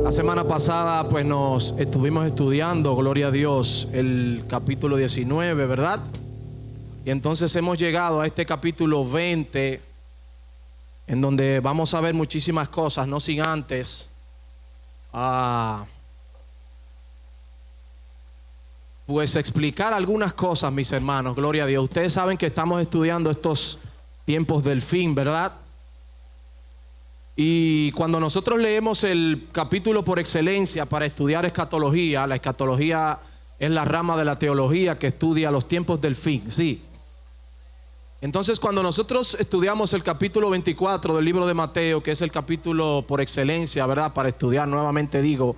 La semana pasada pues nos estuvimos estudiando, gloria a Dios, el capítulo 19, ¿verdad? Y entonces hemos llegado a este capítulo 20, en donde vamos a ver muchísimas cosas, no sin antes pues explicar algunas cosas, mis hermanos, gloria a Dios. Ustedes saben que estamos estudiando estos tiempos del fin, ¿verdad? Y cuando nosotros leemos el capítulo por excelencia para estudiar escatología, la escatología es la rama de la teología que estudia los tiempos del fin, sí. Entonces, cuando nosotros estudiamos el capítulo 24 del libro de Mateo, que es el capítulo por excelencia, ¿verdad? Para estudiar, nuevamente digo,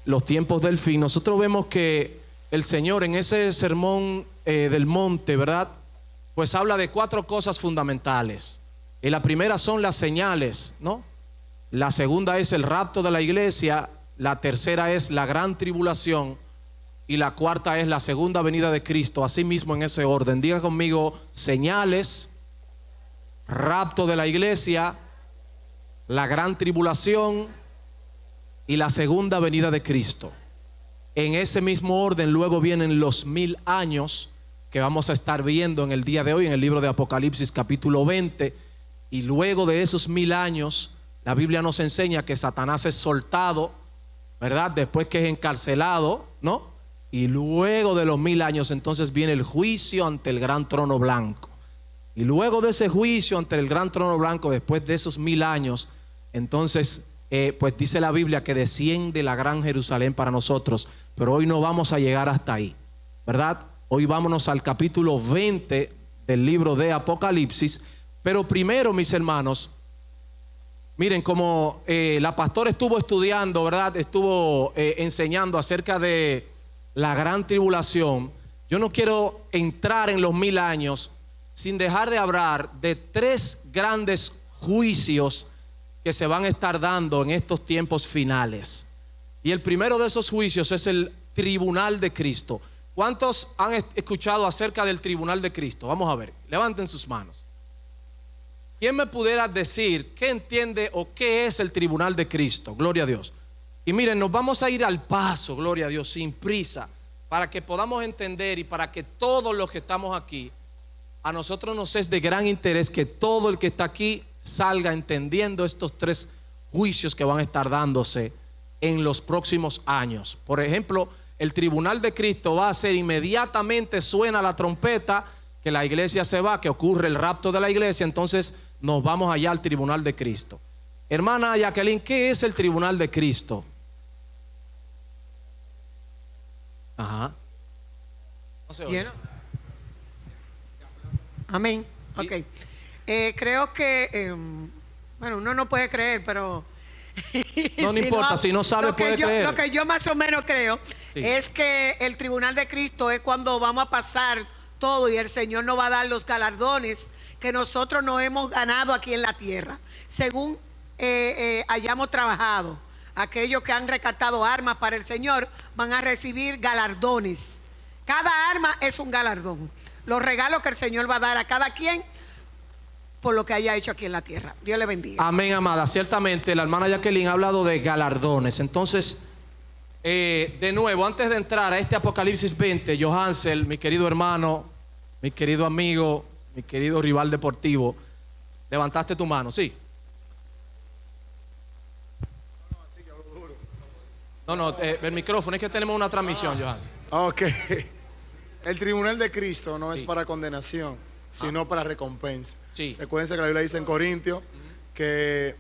los tiempos del fin, nosotros vemos que el Señor en ese sermón del monte, ¿verdad? Pues habla de cuatro cosas fundamentales. Y la primera son las señales, ¿no? La segunda es el rapto de la iglesia. La tercera es la gran tribulación. Y la cuarta es la segunda venida de Cristo. Así mismo en ese orden. Diga conmigo: señales, rapto de la iglesia, la gran tribulación y la segunda venida de Cristo. En ese mismo orden luego vienen los 1000 años que vamos a estar viendo en el día de hoy en el libro de Apocalipsis capítulo 20. Y luego de esos 1000 años, la Biblia nos enseña que Satanás es soltado, ¿verdad? Después que es encarcelado, ¿no? Y luego de los 1000 años, entonces viene el juicio ante el gran trono blanco. Y luego de ese juicio ante el gran trono blanco, después de esos 1000 años, entonces, pues dice la Biblia que desciende la gran Jerusalén para nosotros. Pero hoy no vamos a llegar hasta ahí, ¿verdad? Hoy vámonos al capítulo 20 del libro de Apocalipsis. Pero primero, mis hermanos, miren, como la pastora estuvo estudiando, ¿verdad? Estuvo enseñando acerca de la gran tribulación. Yo no quiero entrar en los 1000 años sin dejar de hablar de tres grandes juicios que se van a estar dando en estos tiempos finales. Y el primero de esos juicios es el tribunal de Cristo. ¿Cuántos han escuchado acerca del tribunal de Cristo? Vamos a ver, levanten sus manos. ¿Quién me pudiera decir qué entiende o qué es el tribunal de Cristo? Gloria a Dios. Y miren, nos vamos a ir al paso, gloria a Dios, sin prisa, para que podamos entender y para que todos los que estamos aquí, a nosotros nos es de gran interés que todo el que está aquí salga entendiendo estos tres juicios que van a estar dándose en los próximos años. Por ejemplo, el tribunal de Cristo va a ser inmediatamente suena la trompeta, que la iglesia se va, que ocurre el rapto de la iglesia, entonces nos vamos allá al tribunal de Cristo. Hermana Jacqueline, ¿qué es el tribunal de Cristo? Ajá. No se oye. Amén. Ok. Creo que, bueno, uno no puede creer, pero no importa, si no sabe puede creer. Lo que yo más o menos creo, sí, es que el tribunal de Cristo es cuando vamos a pasar todo y el Señor nos va a dar los galardones que nosotros no hemos ganado aquí en la tierra, según hayamos trabajado. Aquellos que han rescatado armas para el Señor van a recibir galardones. Cada arma es un galardón. Los regalos que el Señor va a dar a cada quien por lo que haya hecho aquí en la tierra. Dios le bendiga. Amén, amada. Ciertamente la hermana Jacqueline ha hablado de galardones. Entonces, de nuevo, antes de entrar a este Apocalipsis 20, Johansel, mi querido hermano, mi querido amigo, mi querido rival deportivo, levantaste tu mano, ¿sí? No, el micrófono, es que tenemos una transmisión, Johansel. Ok. El tribunal de Cristo no es para condenación, sino para recompensa. Sí. Recuérdense que la Biblia dice en Corintios que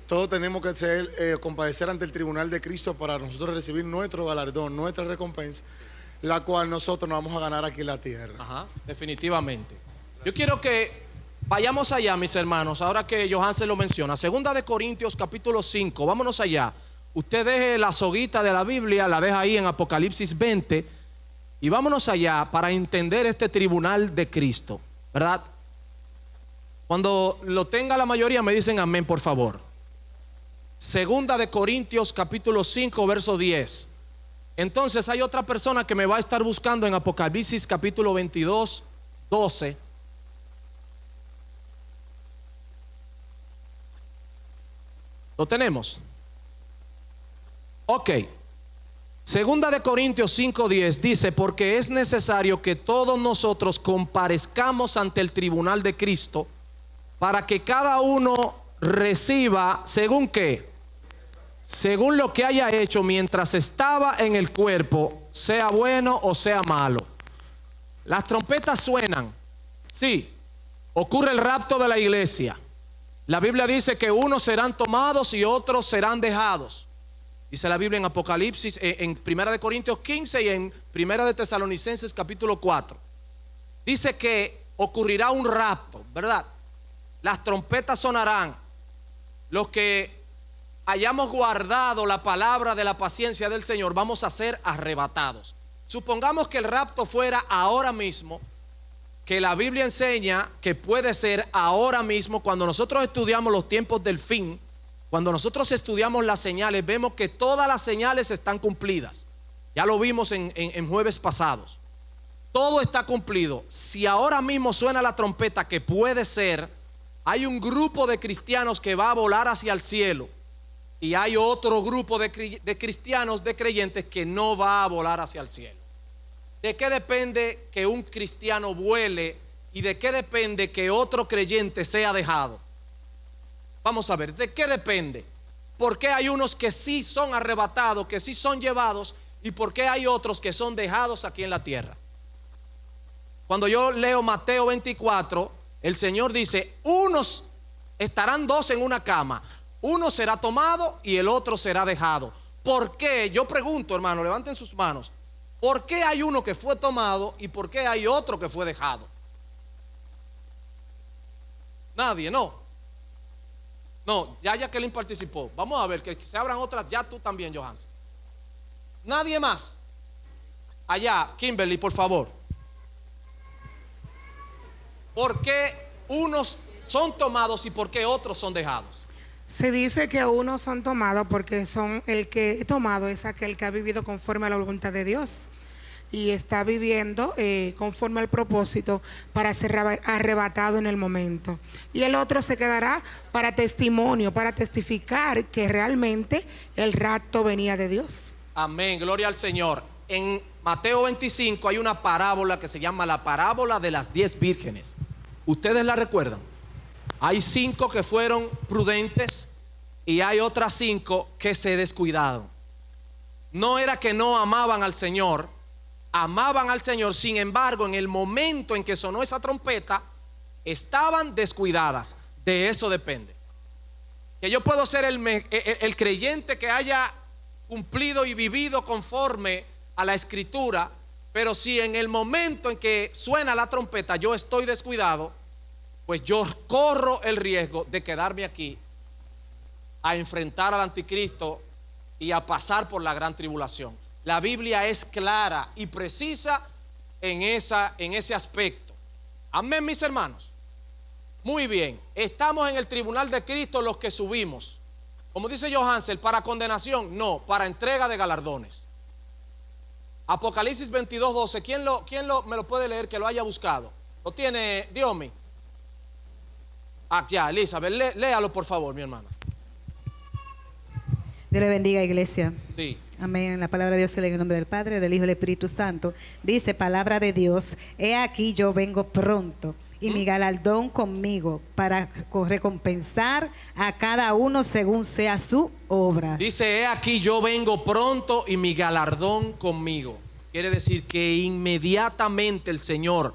todos tenemos que ser, compadecer ante el tribunal de Cristo para nosotros recibir nuestro galardón, nuestra recompensa, la cual nosotros nos vamos a ganar aquí en la tierra. Ajá, definitivamente. Yo quiero que vayamos allá, mis hermanos, ahora que Johansel lo menciona. Segunda de Corintios capítulo 5, vámonos allá. Usted deje la soguita de la Biblia, la deja ahí en Apocalipsis 20 y vámonos allá para entender este tribunal de Cristo, ¿verdad? Cuando lo tenga la mayoría me dicen amén, por favor. Segunda de Corintios capítulo 5 verso 10. Entonces hay otra persona que me va a estar buscando en Apocalipsis capítulo 22, 12. ¿Lo tenemos? Ok. Segunda de Corintios 5:10 dice, porque es necesario que todos nosotros comparezcamos ante el tribunal de Cristo para que cada uno reciba, ¿según qué? Según lo que haya hecho mientras estaba en el cuerpo, sea bueno o sea malo. Las trompetas suenan, sí, ocurre el rapto de la iglesia. La Biblia dice que unos serán tomados y otros serán dejados. Dice la Biblia en Apocalipsis, en Primera de Corintios 15 y en Primera de Tesalonicenses capítulo 4. Dice que ocurrirá un rapto, ¿verdad? Las trompetas sonarán. Los que hayamos guardado la palabra de la paciencia del Señor, vamos a ser arrebatados. Supongamos que el rapto fuera ahora mismo, que la Biblia enseña que puede ser ahora mismo. Cuando nosotros estudiamos los tiempos del fin, cuando nosotros estudiamos las señales, vemos que todas las señales están cumplidas. Ya lo vimos en jueves pasados. Todo está cumplido. Si ahora mismo suena la trompeta, que puede ser, hay un grupo de cristianos que va a volar hacia el cielo. Y hay otro grupo de cristianos, de creyentes, que no va a volar hacia el cielo. ¿De qué depende que un cristiano vuele y de qué depende que otro creyente sea dejado? Vamos a ver, ¿de qué depende? ¿Por qué hay unos que sí son arrebatados, que sí son llevados, y por qué hay otros que son dejados aquí en la tierra? Cuando yo leo Mateo 24, el Señor dice, unos estarán dos en una cama, uno será tomado y el otro será dejado. ¿Por qué? Yo pregunto, hermano, levanten sus manos. ¿Por qué hay uno que fue tomado y por qué hay otro que fue dejado? Nadie, no. No, ya Jacqueline participó. Vamos a ver que se abran otras. Ya tú también, Johansen. Nadie más. Allá, Kimberly, por favor. ¿Por qué unos son tomados y por qué otros son dejados? Se dice que unos son tomados porque son el que tomado es aquel que ha vivido conforme a la voluntad de Dios y está viviendo conforme al propósito para ser arrebatado en el momento. Y el otro se quedará para testimonio, para testificar que realmente el rapto venía de Dios. Amén, gloria al Señor. En Mateo 25 hay una parábola que se llama la parábola de las 10 vírgenes. ¿Ustedes la recuerdan? Hay 5 que fueron prudentes y hay otras 5 que se descuidaron. No era que no amaban al Señor, amaban al Señor. Sin embargo, en el momento en que sonó esa trompeta, estaban descuidadas. De eso depende. Que yo puedo ser el creyente que haya cumplido y vivido conforme a la Escritura, pero si en el momento en que suena la trompeta yo estoy descuidado, pues yo corro el riesgo de quedarme aquí a enfrentar al anticristo y a pasar por la gran tribulación. La Biblia es clara y precisa en ese aspecto. Amén, mis hermanos. Muy bien, estamos en el tribunal de Cristo los que subimos. Como dice Johansen, ¿para condenación? No, para entrega de galardones. Apocalipsis 22:12. ¿Quién me lo puede leer que lo haya buscado? ¿Lo tiene Diomi? Ya, Elizabeth, léalo por favor, mi hermana. Dios le bendiga, iglesia. Sí. Amén. La palabra de Dios se lee en el nombre del Padre, del Hijo y del Espíritu Santo. Dice, palabra de Dios, he aquí yo vengo pronto y mi galardón conmigo para recompensar a cada uno según sea su obra. Dice, he aquí yo vengo pronto y mi galardón conmigo. Quiere decir que inmediatamente el Señor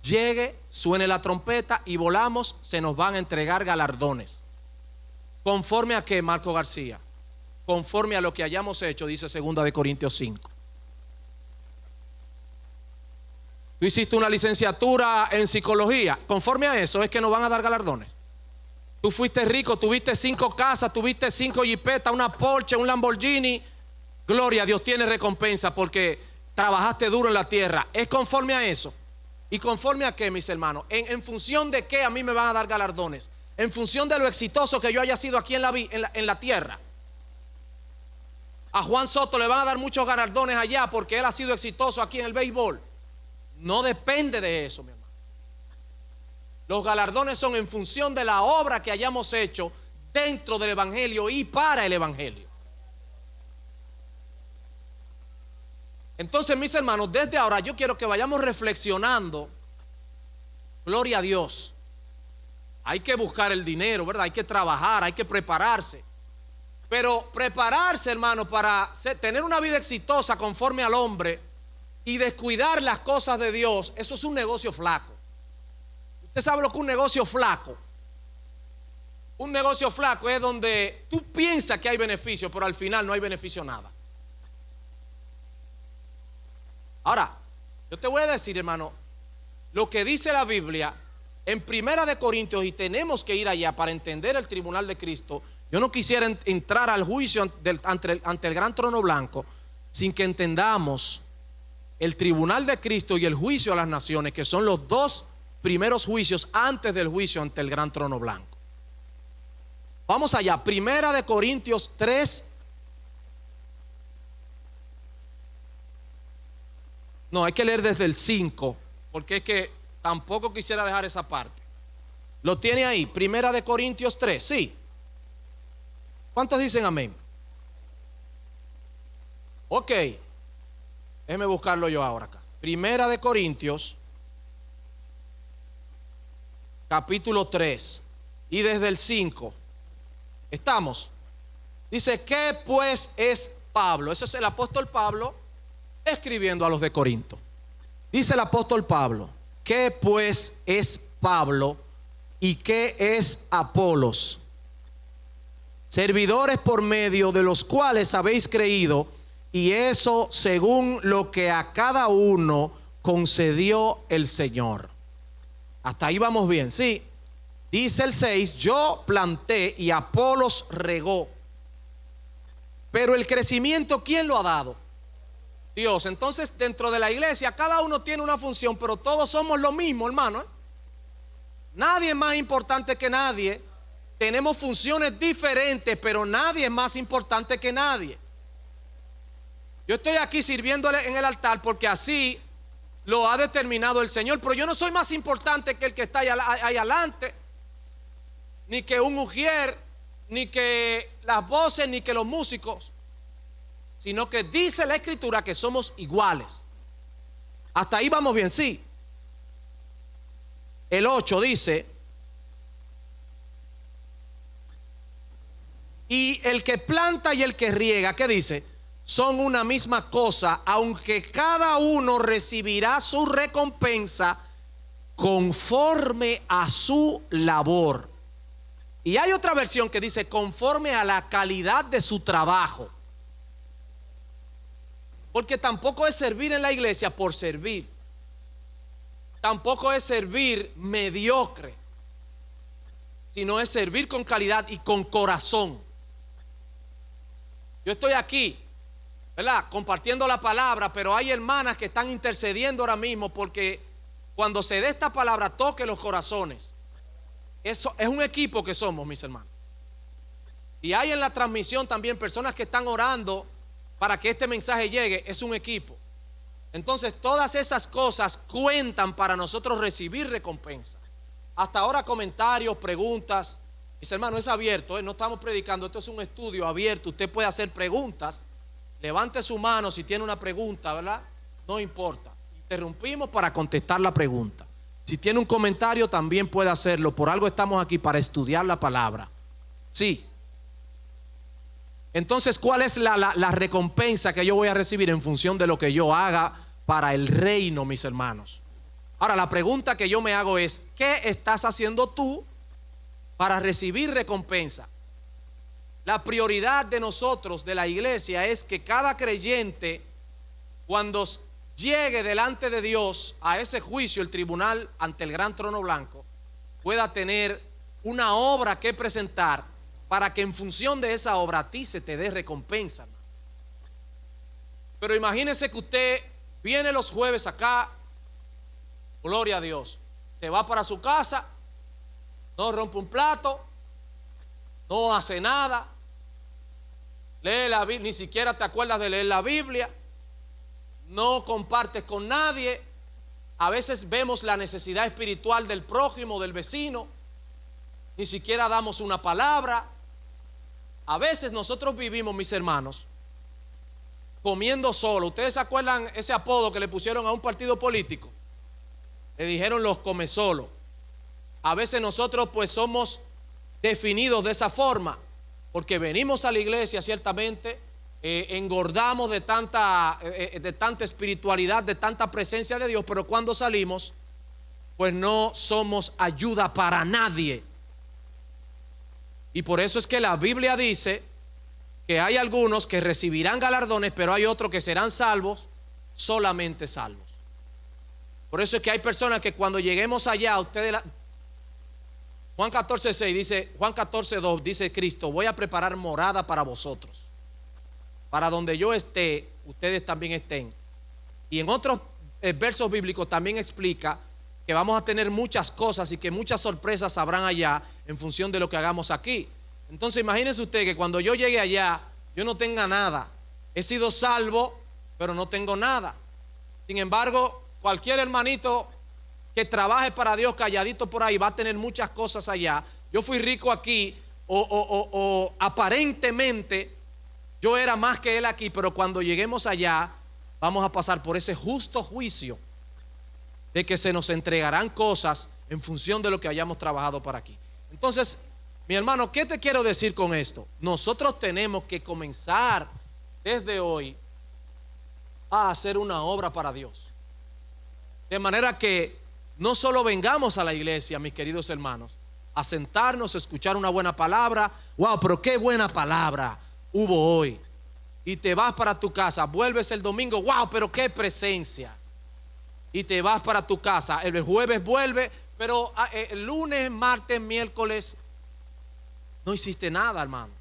llegue, suene la trompeta y volamos, se nos van a entregar galardones. ¿Conforme a qué, Marco García? Conforme a lo que hayamos hecho, dice 2 de Corintios 5. Tú hiciste una licenciatura en psicología, conforme a eso es que nos van a dar galardones. Tú fuiste rico, tuviste 5 casas, tuviste 5 jipetas, una Porsche, un Lamborghini. Gloria a Dios, tiene recompensa porque trabajaste duro en la tierra. ¿Es conforme a eso? ¿Y conforme a qué, mis hermanos? ¿En función de qué a mí me van a dar galardones? ¿En función de lo exitoso que yo haya sido aquí en la tierra? A Juan Soto le van a dar muchos galardones allá porque él ha sido exitoso aquí en el béisbol. No depende de eso, mi hermano. Los galardones son en función de la obra que hayamos hecho dentro del evangelio y para el evangelio. Entonces, mis hermanos, desde ahora yo quiero que vayamos reflexionando. Gloria a Dios. Hay que buscar el dinero, ¿verdad? Hay que trabajar, hay que prepararse. Pero prepararse, hermano, para tener una vida exitosa conforme al hombre y descuidar las cosas de Dios, eso es un negocio flaco. ¿Usted sabe lo que es un negocio flaco? Un negocio flaco es donde tú piensas que hay beneficio, pero al final no hay beneficio nada. Ahora, yo te voy a decir, hermano, lo que dice la Biblia en Primera de Corintios, y tenemos que ir allá para entender el tribunal de Cristo. Yo no quisiera entrar al juicio ante el gran trono blanco sin que entendamos el tribunal de Cristo y el juicio a las naciones, que son los dos primeros juicios antes del juicio ante el gran trono blanco. Vamos allá, Primera de Corintios 3. No, hay que leer desde el 5, porque es que tampoco quisiera dejar esa parte. ¿Lo tiene ahí? Primera de Corintios 3, sí. ¿Cuántos dicen amén? Ok, déjeme buscarlo yo ahora acá. Primera de Corintios, capítulo 3, y desde el 5. ¿Estamos? Dice, ¿qué pues es Pablo? Ese es el apóstol Pablo escribiendo a los de Corinto. Dice el apóstol Pablo, ¿qué pues es Pablo y qué es Apolos? Servidores por medio de los cuales habéis creído, y eso según lo que a cada uno concedió el Señor. Hasta ahí vamos bien, sí. Dice el 6, yo planté y Apolos regó, pero el crecimiento, ¿quién lo ha dado? Dios. Entonces, dentro de la iglesia, cada uno tiene una función, pero todos somos lo mismo, hermano. Nadie es más importante que nadie. Tenemos funciones diferentes, pero nadie es más importante que nadie. Yo estoy aquí sirviéndole en el altar porque así lo ha determinado el Señor, pero yo no soy más importante que el que está ahí adelante, ni que un ujier, ni que las voces, ni que los músicos, sino que dice la Escritura que somos iguales. Hasta ahí vamos bien, sí. El 8 dice, y el que planta y el que riega, ¿qué dice? Son una misma cosa, aunque cada uno recibirá su recompensa conforme a su labor. Y hay otra versión que dice conforme a la calidad de su trabajo. Porque tampoco es servir en la iglesia por servir. Tampoco es servir mediocre, sino es servir con calidad y con corazón. Yo estoy aquí, ¿verdad?, compartiendo la palabra, pero hay hermanas que están intercediendo ahora mismo porque cuando se dé esta palabra toque los corazones. Eso es un equipo que somos, mis hermanos. Y hay en la transmisión también personas que están orando para que este mensaje llegue. Es un equipo. Entonces todas esas cosas cuentan para nosotros recibir recompensa. Hasta ahora comentarios, preguntas. Mis hermanos, es abierto, no estamos predicando, esto es un estudio abierto. Usted puede hacer preguntas. Levante su mano si tiene una pregunta, ¿verdad? No importa. Interrumpimos para contestar la pregunta. Si tiene un comentario también puede hacerlo. Por algo estamos aquí, para estudiar la palabra. Sí. Entonces, ¿cuál es la recompensa que yo voy a recibir en función de lo que yo haga para el reino, mis hermanos? Ahora, la pregunta que yo me hago es, ¿qué estás haciendo tú para recibir recompensa? La prioridad de nosotros, de la iglesia, es que cada creyente, cuando llegue delante de Dios a ese juicio, el tribunal ante el gran trono blanco, pueda tener una obra que presentar para que en función de esa obra a ti se te dé recompensa. Pero imagínese que usted viene los jueves acá, gloria a Dios, se va para su casa, no rompe un plato, no hace nada, lee la Biblia, ni siquiera te acuerdas de leer la Biblia, no compartes con nadie. A veces vemos la necesidad espiritual del prójimo, del vecino, ni siquiera damos una palabra. A veces nosotros vivimos, mis hermanos, comiendo solo. ¿Ustedes se acuerdan ese apodo que le pusieron a un partido político? Le dijeron los come solo. A veces nosotros pues somos definidos de esa forma, porque venimos a la iglesia ciertamente, engordamos de tanta espiritualidad, de tanta presencia de Dios, pero cuando salimos pues no somos ayuda para nadie. Y por eso es que la Biblia dice que hay algunos que recibirán galardones, pero hay otros que serán salvos, solamente salvos. Por eso es que hay personas que cuando lleguemos allá, Juan 14:6 dice, Juan 14:2 dice Cristo, voy a preparar morada para vosotros, para donde yo esté, ustedes también estén. Y en otros versos bíblicos también explica que vamos a tener muchas cosas y que muchas sorpresas habrán allá en función de lo que hagamos aquí. Entonces imagínense usted que cuando yo llegue allá, yo no tenga nada. He sido salvo, pero no tengo nada. Sin embargo, cualquier hermanito que trabaje para Dios calladito por ahí va a tener muchas cosas allá. Yo fui rico aquí o aparentemente yo era más que él aquí, pero cuando lleguemos allá vamos a pasar por ese justo juicio de que se nos entregarán cosas en función de lo que hayamos trabajado para aquí. Entonces, mi hermano, ¿qué te quiero decir con esto? Nosotros tenemos que comenzar desde hoy a hacer una obra para Dios. De manera que no solo vengamos a la iglesia, mis queridos hermanos, a sentarnos, a escuchar una buena palabra. Wow, pero qué buena palabra hubo hoy. Y te vas para tu casa, vuelves el domingo, wow, pero qué presencia. Y te vas para tu casa, el jueves vuelve, pero el lunes, martes, miércoles, no hiciste nada, hermano.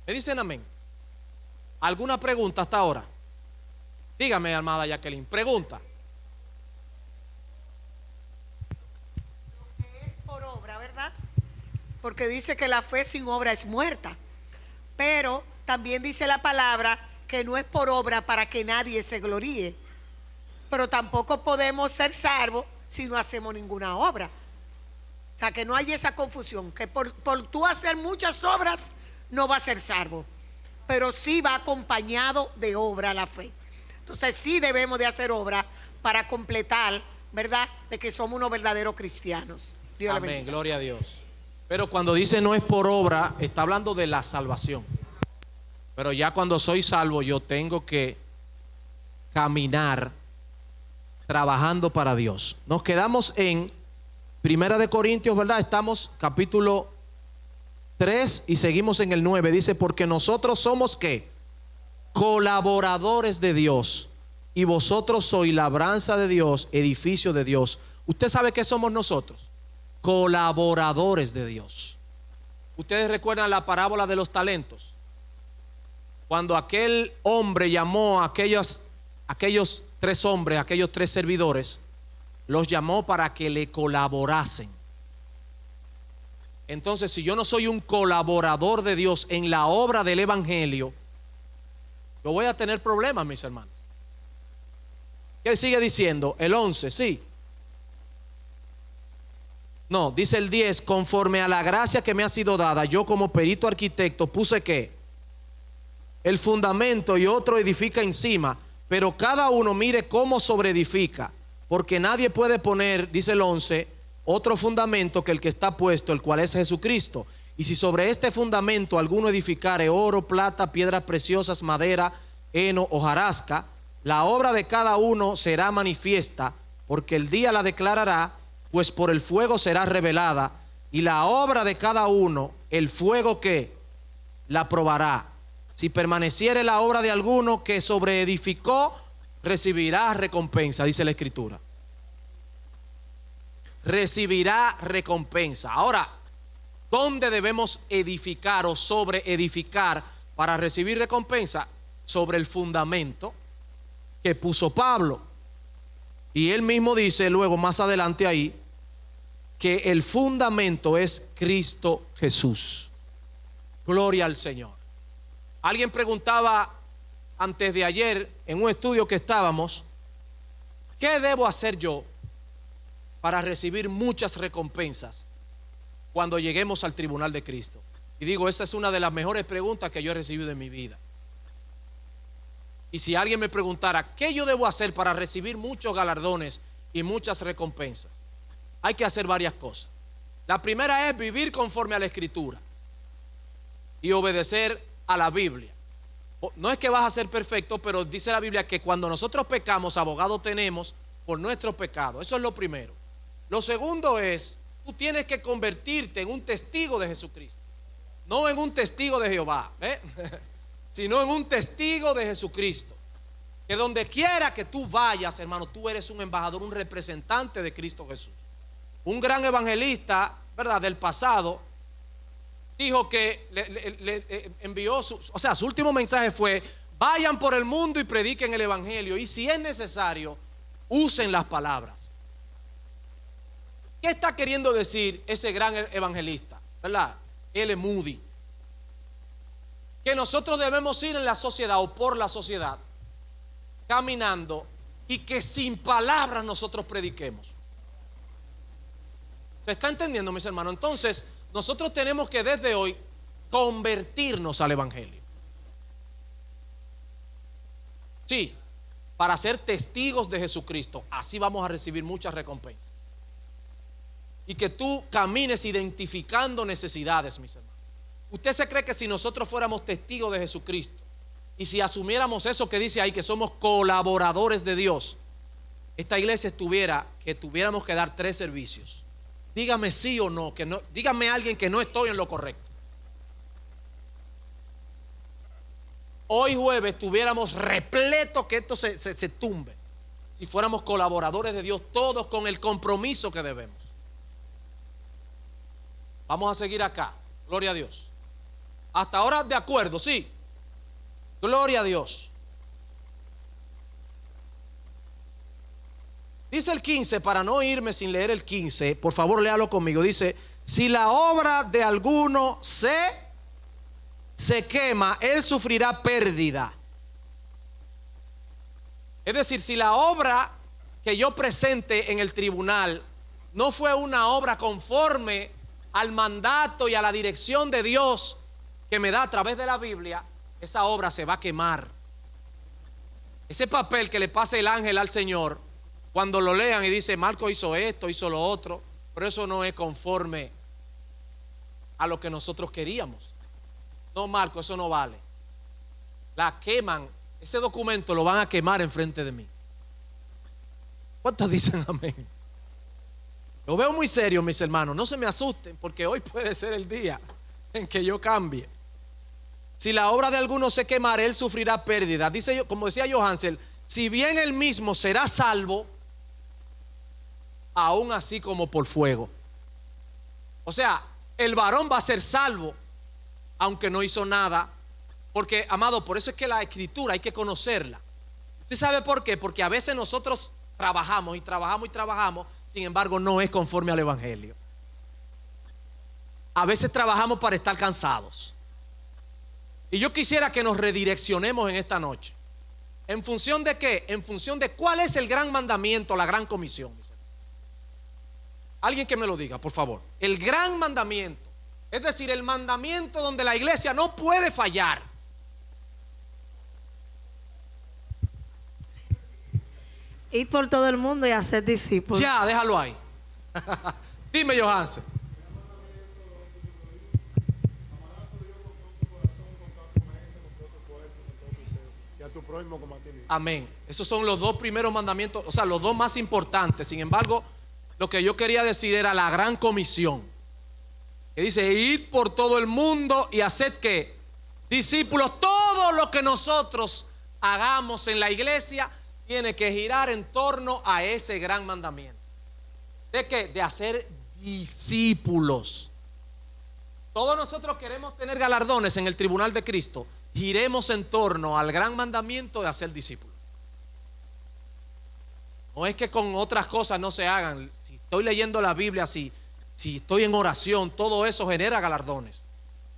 ¿Me dicen amén? ¿Alguna pregunta hasta ahora? Dígame, amada Jacqueline, pregunta. Lo que es por obra, ¿verdad? Porque dice que la fe sin obra es muerta. Pero también dice la palabra que no es por obra para que nadie se gloríe. Pero tampoco podemos ser salvos si no hacemos ninguna obra. O sea, que no hay esa confusión, que por tú hacer muchas obras no va a ser salvo, pero sí va acompañado de obra la fe. Entonces sí debemos de hacer obra para completar, ¿verdad?, de que somos unos verdaderos cristianos. Dios amén, gloria a Dios. Pero cuando dice no es por obra, está hablando de la salvación. Pero ya cuando soy salvo, yo tengo que caminar trabajando para Dios. Nos quedamos en Primera de Corintios, ¿verdad? Estamos capítulo 3 y seguimos en el 9. Dice, porque nosotros somos ¿qué? Colaboradores de Dios, y vosotros sois labranza de Dios, edificio de Dios. ¿Usted sabe qué somos nosotros? Colaboradores de Dios. ¿Ustedes recuerdan la parábola de los talentos? Cuando aquel hombre llamó a aquellos 3 hombres, aquellos 3 servidores, los llamó para que le colaborasen. Entonces, si yo no soy un colaborador de Dios en la obra del evangelio, yo voy a tener problemas, mis hermanos. ¿Qué sigue diciendo? El 11, sí. No, dice el 10, conforme a la gracia que me ha sido dada, yo como perito arquitecto puse ¿qué? El fundamento y otro edifica encima, pero cada uno mire cómo sobreedifica. Porque nadie puede poner, dice el 11, otro fundamento que el que está puesto, el cual es Jesucristo. Y si sobre este fundamento alguno edificare oro, plata, piedras preciosas, madera, heno, hojarasca, la obra de cada uno será manifiesta, porque el día la declarará, pues por el fuego será revelada, y la obra de cada uno, el fuego que la probará. Si permaneciere la obra de alguno que sobreedificó, recibirá recompensa, dice la Escritura. Recibirá recompensa. Ahora, ¿dónde debemos edificar o sobreedificar para recibir recompensa? Sobre el fundamento que puso Pablo. Y él mismo dice luego más adelante ahí que el fundamento es Cristo Jesús. Gloria al Señor. Alguien preguntaba antes de ayer en un estudio que estábamos, ¿qué debo hacer yo para recibir muchas recompensas cuando lleguemos al tribunal de Cristo? Y digo, esa es una de las mejores preguntas que yo he recibido en mi vida. Y si alguien me preguntara, ¿qué yo debo hacer para recibir muchos galardones y muchas recompensas? Hay que hacer varias cosas. La primera es vivir conforme a la Escritura y obedecer a la Biblia. No es que vas a ser perfecto, pero dice la Biblia que cuando nosotros pecamos, abogado tenemos por nuestro pecado. Eso es lo primero. Lo segundo es, tú tienes que convertirte en un testigo de Jesucristo. No en un testigo de Jehová, sino en un testigo de Jesucristo. Que donde quiera que tú vayas, hermano, tú eres un embajador, un representante de Cristo Jesús. Un gran evangelista, ¿verdad?, del pasado, dijo que le envió su último mensaje fue: vayan por el mundo y prediquen el evangelio, y si es necesario, usen las palabras. ¿Qué está queriendo decir ese gran evangelista? ¿Verdad? L. Moody. Que nosotros debemos ir en la sociedad o por la sociedad, caminando, y que sin palabras nosotros prediquemos. ¿Se está entendiendo, mis hermanos? Entonces, nosotros tenemos que desde hoy convertirnos al evangelio. Sí, para ser testigos de Jesucristo. Así vamos a recibir muchas recompensas. Y que tú camines identificando necesidades, mis hermanos. ¿Usted se cree que si nosotros fuéramos testigos de Jesucristo y si asumiéramos eso que dice ahí, que somos colaboradores de Dios, esta iglesia tuviéramos que dar 3 servicios? Dígame sí o no, dígame a alguien que no estoy en lo correcto. Hoy jueves tuviéramos repleto que esto se tumbe, si fuéramos colaboradores de Dios, todos con el compromiso que debemos. Vamos a seguir acá, gloria a Dios. Hasta ahora de acuerdo, sí. Gloria a Dios. Dice el 15, para no irme sin leer el 15, por favor léalo conmigo. Dice: si la obra de alguno se quema, él sufrirá pérdida. Es decir, si la obra que yo presente en el tribunal no fue una obra conforme al mandato y a la dirección de Dios que me da a través de la Biblia, esa obra se va a quemar. Ese papel que le pasa el ángel al Señor, cuando lo lean y dice: Marco hizo esto, hizo lo otro, pero eso no es conforme a lo que nosotros queríamos. No, Marco, eso no vale. La queman, ese documento lo van a quemar enfrente de mí. ¿Cuántos dicen amén? Lo veo muy serio, mis hermanos. No se me asusten, porque hoy puede ser el día en que yo cambie. Si la obra de alguno se quemara, él sufrirá pérdida. Dice yo, como decía Johansel, si bien él mismo será salvo, aún así como por fuego. O sea, el varón va a ser salvo, aunque no hizo nada. Porque, amado, por eso es que la Escritura hay que conocerla. ¿Usted sabe por qué? Porque a veces nosotros trabajamos y trabajamos y trabajamos, sin embargo no es conforme al evangelio. A veces trabajamos para estar cansados. Y yo quisiera que nos redireccionemos en esta noche. ¿En función de qué? En función de cuál es el gran mandamiento, la gran comisión. Alguien que me lo diga, por favor. El gran mandamiento, es decir, el mandamiento donde la iglesia no puede fallar. Ir por todo el mundo y hacer discípulos. Ya, déjalo ahí. Dime, Johansen. Amén. Esos son los 2 primeros mandamientos, o sea, los 2 más importantes. Sin embargo, lo que yo quería decir era la gran comisión, que dice: id por todo el mundo y haced ¿qué? Discípulos. Todo lo que nosotros hagamos en la iglesia tiene que girar en torno a ese gran mandamiento. ¿De qué? De hacer discípulos. Todos nosotros queremos tener galardones en el tribunal de Cristo. Giremos en torno al gran mandamiento de hacer discípulos. No es que con otras cosas no se hagan. Si estoy leyendo la Biblia, si estoy en oración, todo eso genera galardones.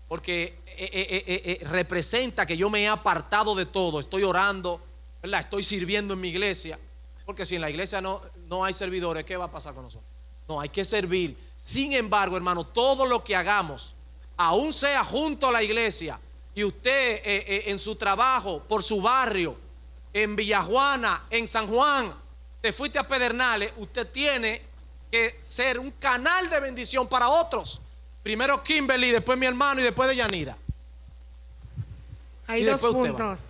Porque representa que yo me he apartado de todo. Estoy orando, ¿verdad? Estoy sirviendo en mi iglesia. Porque si en la iglesia no hay servidores, ¿qué va a pasar con nosotros? No, hay que servir. Sin embargo, hermano, todo lo que hagamos, aún sea junto a la iglesia, y usted en su trabajo, por su barrio, en Villajuana, en San Juan, te fuiste a Pedernales, usted tiene que ser un canal de bendición para otros. Primero Kimberly, después mi hermano y después de Yanira. Hay Y dos después usted puntos.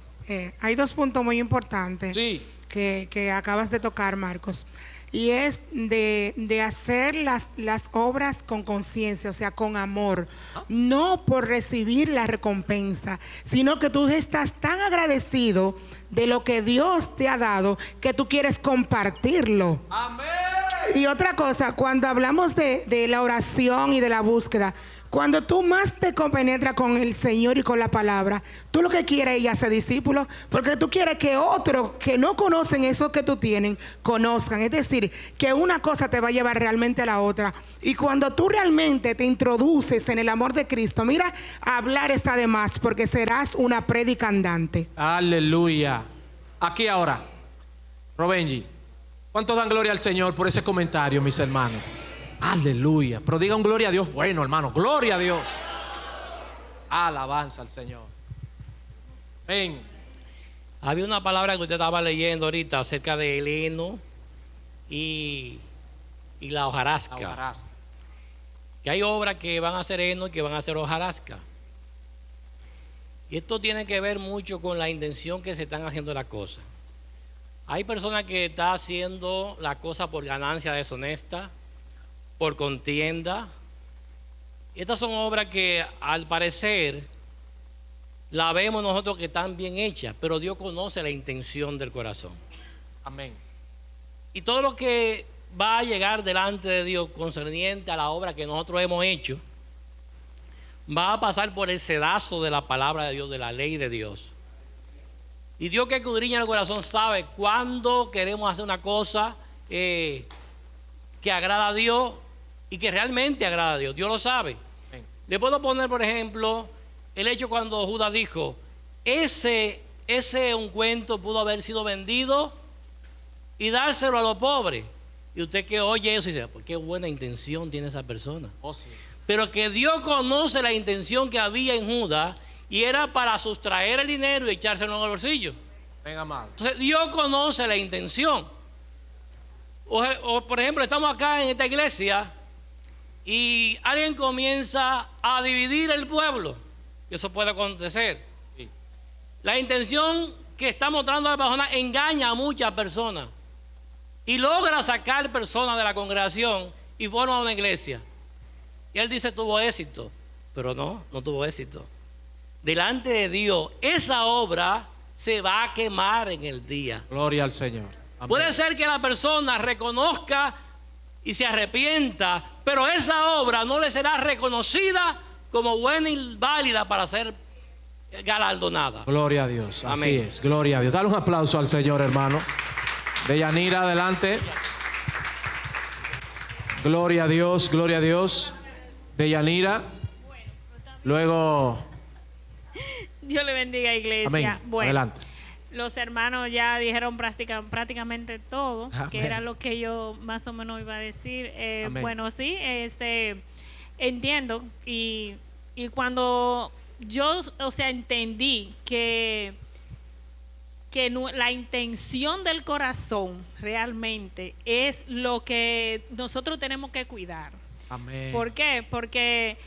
Hay dos puntos muy importantes Sí. que acabas de tocar, Marcos. Y es de hacer las obras con conciencia, o sea, con amor. No por recibir la recompensa, sino que tú estás tan agradecido de lo que Dios te ha dado que tú quieres compartirlo. Amén. Y otra cosa, cuando hablamos de la oración y de la búsqueda, cuando tú más te compenetras con el Señor y con la palabra, tú lo que quieres es hacer discípulos, porque tú quieres que otros que no conocen eso que tú tienes, conozcan. Es decir, que una cosa te va a llevar realmente a la otra. Y cuando tú realmente te introduces en el amor de Cristo, mira, hablar está de más, porque serás una prédica andante. Aleluya. Aquí ahora, Robenji, ¿cuántos dan gloria al Señor por ese comentario, mis hermanos? Aleluya. Pero diga un gloria a Dios bueno, hermano. Gloria a Dios. Alabanza al Señor. Ven. Había una palabra que usted estaba leyendo ahorita acerca de el heno y la hojarasca. La hojarasca. Que hay obras que van a ser heno y que van a ser hojarasca. Y esto tiene que ver mucho con la intención que se están haciendo las cosas. Hay personas que están haciendo la cosa por ganancia deshonesta, por contienda. Estas son obras que al parecer la vemos nosotros que están bien hechas, pero Dios conoce la intención del corazón. Amén. Y todo lo que va a llegar delante de Dios concerniente a la obra que nosotros hemos hecho, va a pasar por el sedazo de la palabra de Dios, de la ley de Dios. Y Dios, que escudriña el corazón, sabe cuándo queremos hacer una cosa que agrada a Dios y que realmente agrada a Dios. Dios lo sabe. Amén. Le puedo poner, por ejemplo, el hecho cuando Judas dijo: ese ungüento pudo haber sido vendido y dárselo a los pobres. Y usted que oye eso dice: pues qué buena intención tiene esa persona. Oh, sí. Pero que Dios conoce la intención que había en Judas, y era para sustraer el dinero y echárselo en el bolsillo. Ven, amado. Entonces Dios conoce la intención. O por ejemplo, estamos acá en esta iglesia y alguien comienza a dividir el pueblo. Eso puede acontecer. Sí. La intención que está mostrando la persona engaña a muchas personas y logra sacar personas de la congregación y forma una iglesia. Y él dice: tuvo éxito. Pero no tuvo éxito. Delante de Dios, esa obra se va a quemar en el día. Gloria al Señor. Amén. Puede ser que la persona reconozca y se arrepienta, pero esa obra no le será reconocida como buena y válida para ser galardonada. Gloria a Dios. Así Amén. es. Gloria a Dios. Dale un aplauso al Señor, hermano. De Yanira, adelante. Gloria a Dios. Gloria a Dios. De Yanira. Luego. Dios le bendiga, iglesia. Amén. Bueno, Adelante. los hermanos ya dijeron prácticamente todo, que Amén. era lo que yo más o menos iba a decir. Amén. Bueno, sí, entiendo y cuando yo, o sea, entendí que la intención del corazón realmente es lo que nosotros tenemos que cuidar. Amén. ¿Por qué? Porque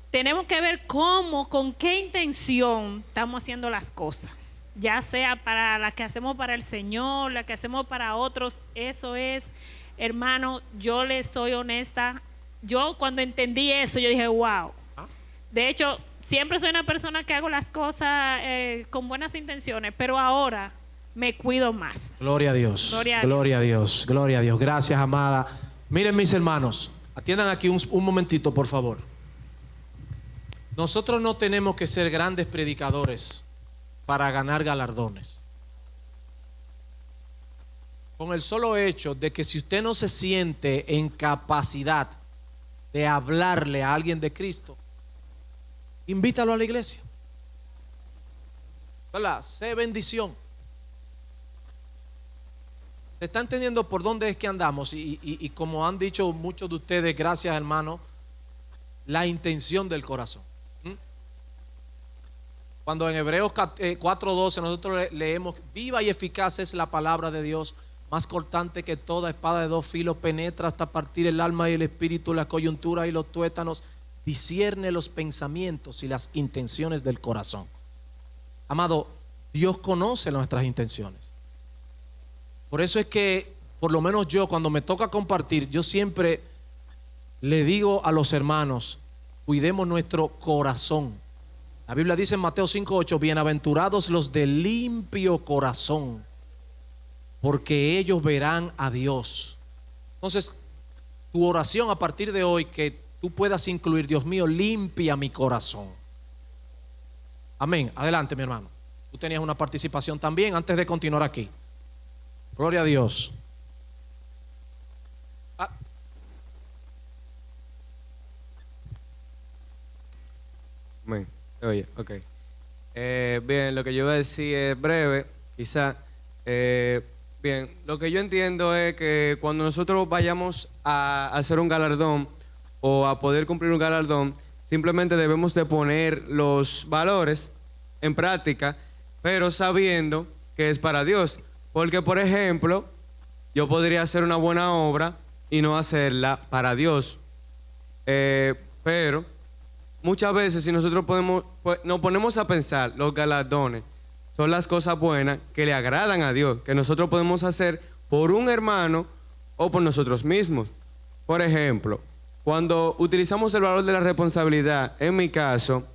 tenemos que ver con qué intención estamos haciendo las cosas. Ya sea para las que hacemos para el Señor, las que hacemos para otros. Eso es, hermano, yo les soy honesta. Yo cuando entendí eso, yo dije, wow. De hecho, siempre soy una persona que hago las cosas con buenas intenciones, pero ahora me cuido más. Gloria a Dios. Gloria a Gloria a Dios. Gloria a Dios. Gracias, amada. Miren, mis hermanos, atiendan aquí un momentito, por favor. Nosotros no tenemos que ser grandes predicadores para ganar galardones. Con el solo hecho de que si usted no se siente en capacidad de hablarle a alguien de Cristo, invítalo a la iglesia. ¿Verdad? Sé bendición. ¿Se está entendiendo por dónde es que andamos? Y como han dicho muchos de ustedes, gracias, hermano, la intención del corazón. Cuando en Hebreos 4:12 nosotros leemos, viva y eficaz es la palabra de Dios, más cortante que toda espada de dos filos, penetra hasta partir el alma y el espíritu, la coyuntura y los tuétanos, discierne los pensamientos y las intenciones del corazón. Amado, Dios conoce nuestras intenciones. Por eso es que, por lo menos yo, cuando me toca compartir, yo siempre le digo a los hermanos, cuidemos nuestro corazón. La Biblia dice en Mateo 5:8, bienaventurados los de limpio corazón, porque ellos verán a Dios. Entonces, tu oración a partir de hoy, que tú puedas incluir, Dios mío, limpia mi corazón. Amén. Adelante, mi hermano. Tú tenías una participación también antes de continuar aquí. Gloria a Dios. Amén. Oye, ok. Bien, lo que yo voy a decir es breve, quizá. Bien, lo que yo entiendo es que cuando nosotros vayamos a hacer un galardón o a poder cumplir un galardón, simplemente debemos de poner los valores en práctica, pero sabiendo que es para Dios. Porque, por ejemplo, yo podría hacer una buena obra y no hacerla para Dios. Pero muchas veces si nosotros nos ponemos a pensar, los galardones son las cosas buenas que le agradan a Dios, que nosotros podemos hacer por un hermano o por nosotros mismos. Por ejemplo, cuando utilizamos el valor de la responsabilidad, en mi caso,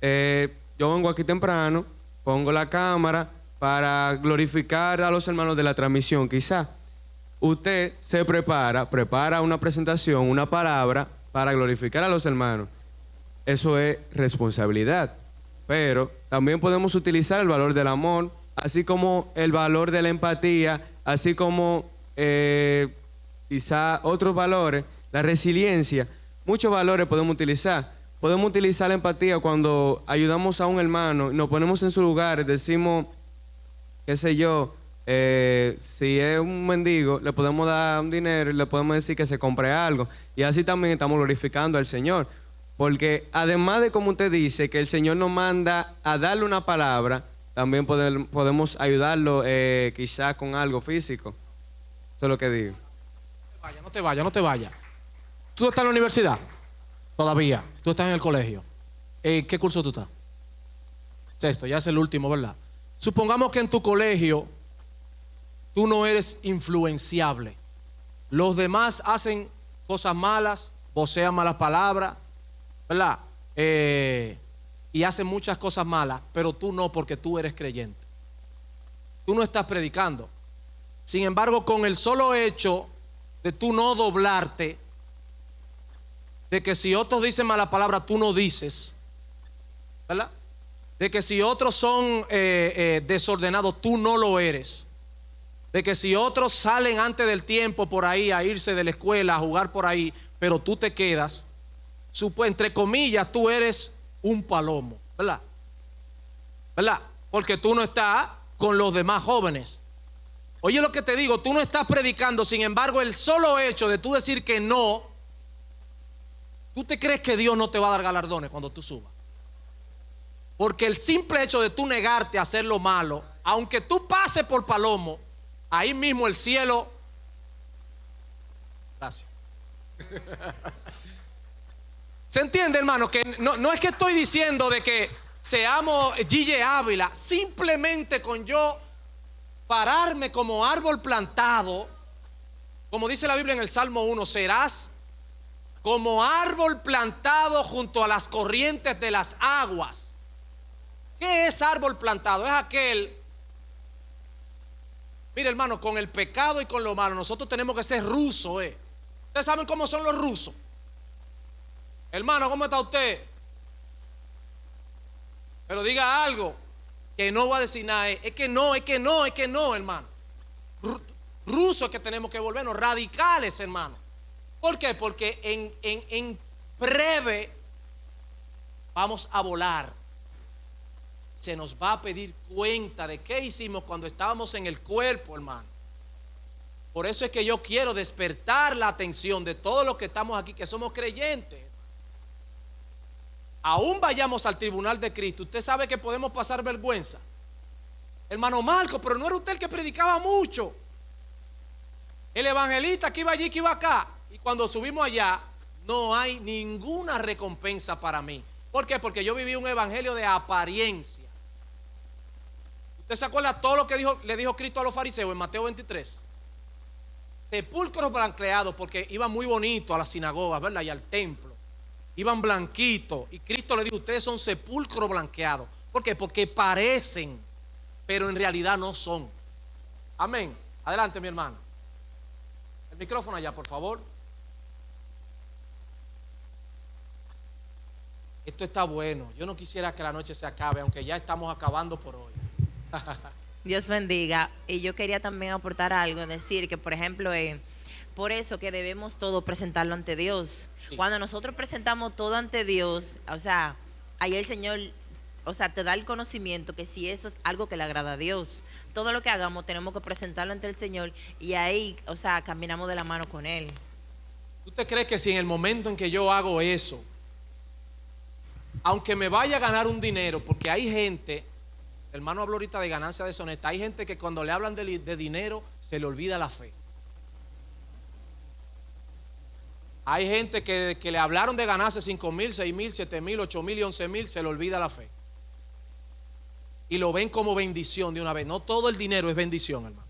yo vengo aquí temprano, pongo la cámara para glorificar a los hermanos de la transmisión. Quizá usted se prepara una presentación, una palabra para glorificar a los hermanos. Eso es responsabilidad. Pero también podemos utilizar el valor del amor, así como el valor de la empatía, así como quizá otros valores, la resiliencia. Muchos valores podemos utilizar. Podemos utilizar la empatía cuando ayudamos a un hermano, nos ponemos en su lugar, decimos, qué sé yo, si es un mendigo, le podemos dar un dinero y le podemos decir que se compre algo. Y así también estamos glorificando al Señor. Porque además de, como usted dice, que el Señor nos manda a darle una palabra, también podemos ayudarlo quizás con algo físico. Eso es lo que digo. No te vayas. ¿Tú estás en la universidad? Todavía. ¿Tú estás en el colegio? ¿Qué curso tú estás? Sexto, ya es el último, ¿verdad? Supongamos que en tu colegio tú no eres influenciable. Los demás hacen cosas malas, vocean malas palabras, ¿verdad? Y hacen muchas cosas malas, pero tú no, porque tú eres creyente. Tú no estás predicando. Sin embargo, con el solo hecho de tú no doblarte, de que si otros dicen mala palabra, tú no dices, ¿verdad? De que si otros son desordenados, tú no lo eres. De que si otros salen antes del tiempo por ahí a irse de la escuela, a jugar por ahí, pero tú te quedas, entre comillas, tú eres un palomo, ¿verdad? ¿Verdad? Porque tú no estás con los demás jóvenes. Oye lo que te digo, tú no estás predicando, sin embargo, el solo hecho de tú decir que no, ¿tú te crees que Dios no te va a dar galardones cuando tú subas? Porque el simple hecho de tú negarte a hacer lo malo, aunque tú pases por palomo, ahí mismo el cielo. Gracias. ¿Se entiende, hermano? Que no es que estoy diciendo de que seamos Gille Ávila, simplemente con yo pararme como árbol plantado, como dice la Biblia en el Salmo 1, serás como árbol plantado junto a las corrientes de las aguas. ¿Qué es árbol plantado? Es aquel, mire hermano, con el pecado y con lo malo nosotros tenemos que ser rusos. Ustedes saben cómo son los rusos. Hermano, ¿cómo está usted? Pero diga algo, que no va a decir nada. Es que no, hermano. Rusos es que tenemos que volvernos radicales, hermano. ¿Por qué? Porque en breve vamos a volar. Se nos va a pedir cuenta de qué hicimos cuando estábamos en el cuerpo, hermano. Por eso es que yo quiero despertar la atención de todos los que estamos aquí, que somos creyentes. aún vayamos al tribunal de Cristo, usted sabe que podemos pasar vergüenza. Hermano Marco, pero no era usted el que predicaba mucho. El evangelista que iba allí, que iba acá. Y cuando subimos allá, no hay ninguna recompensa para mí. ¿Por qué? Porque yo viví un evangelio de apariencia. ¿Usted se acuerda todo lo que le dijo Cristo a los fariseos en Mateo 23? Sepulcros blanqueados, porque iban muy bonitos a las sinagogas, ¿verdad? Y al templo. Iban blanquitos. Y Cristo le dijo, ustedes son sepulcros blanqueados. ¿Por qué? Porque parecen, pero en realidad no son. Amén. Adelante, mi hermano. El micrófono allá, por favor. Esto está bueno. Yo no quisiera que la noche se acabe, aunque ya estamos acabando por hoy. Dios bendiga. Y yo quería también aportar algo, decir que, por ejemplo, por eso que debemos todo presentarlo ante Dios. Sí. Cuando nosotros presentamos todo ante Dios, o sea, ahí el Señor, o sea, te da el conocimiento que si eso es algo que le agrada a Dios. Todo lo que hagamos tenemos que presentarlo ante el Señor y ahí, o sea, caminamos de la mano con Él. ¿Usted cree que si en el momento en que yo hago eso, aunque me vaya a ganar un dinero, porque hay gente, el hermano habló ahorita de ganancia deshonesta, hay gente que cuando le hablan de dinero se le olvida la fe. Hay gente que le hablaron de ganarse 5,000, 6,000, 7,000, 8,000 y 11,000, se le olvida la fe. Y lo ven como bendición de una vez. No todo el dinero es bendición, hermano.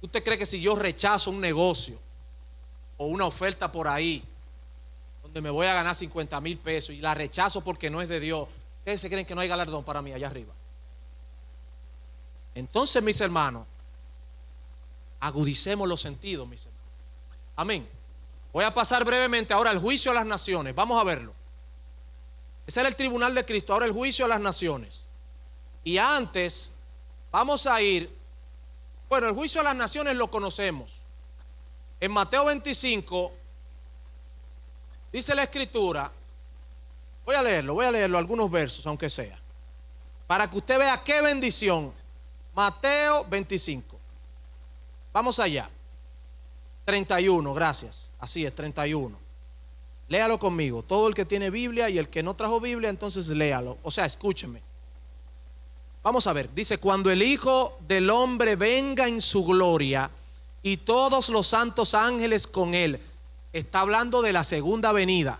¿Usted cree que si yo rechazo un negocio o una oferta por ahí, donde me voy a ganar 50,000 pesos y la rechazo porque no es de Dios, ustedes se creen que no hay galardón para mí allá arriba? Entonces, mis hermanos, agudicemos los sentidos, mis hermanos. Amén. Voy a pasar brevemente ahora al juicio a las naciones. Vamos a verlo. Ese era el tribunal de Cristo, ahora el juicio a las naciones. Y antes, vamos a ir, bueno, el juicio a las naciones lo conocemos. En Mateo 25, dice la Escritura, voy a leerlo, algunos versos, aunque sea, para que usted vea qué bendición. Mateo 25. Vamos allá. 31, gracias. Así es, 31. Léalo conmigo. Todo el que tiene Biblia y el que no trajo Biblia, entonces léalo. O sea, escúcheme. Vamos a ver. Dice, cuando el Hijo del Hombre venga en su gloria y todos los santos ángeles con él. Está hablando de la segunda venida.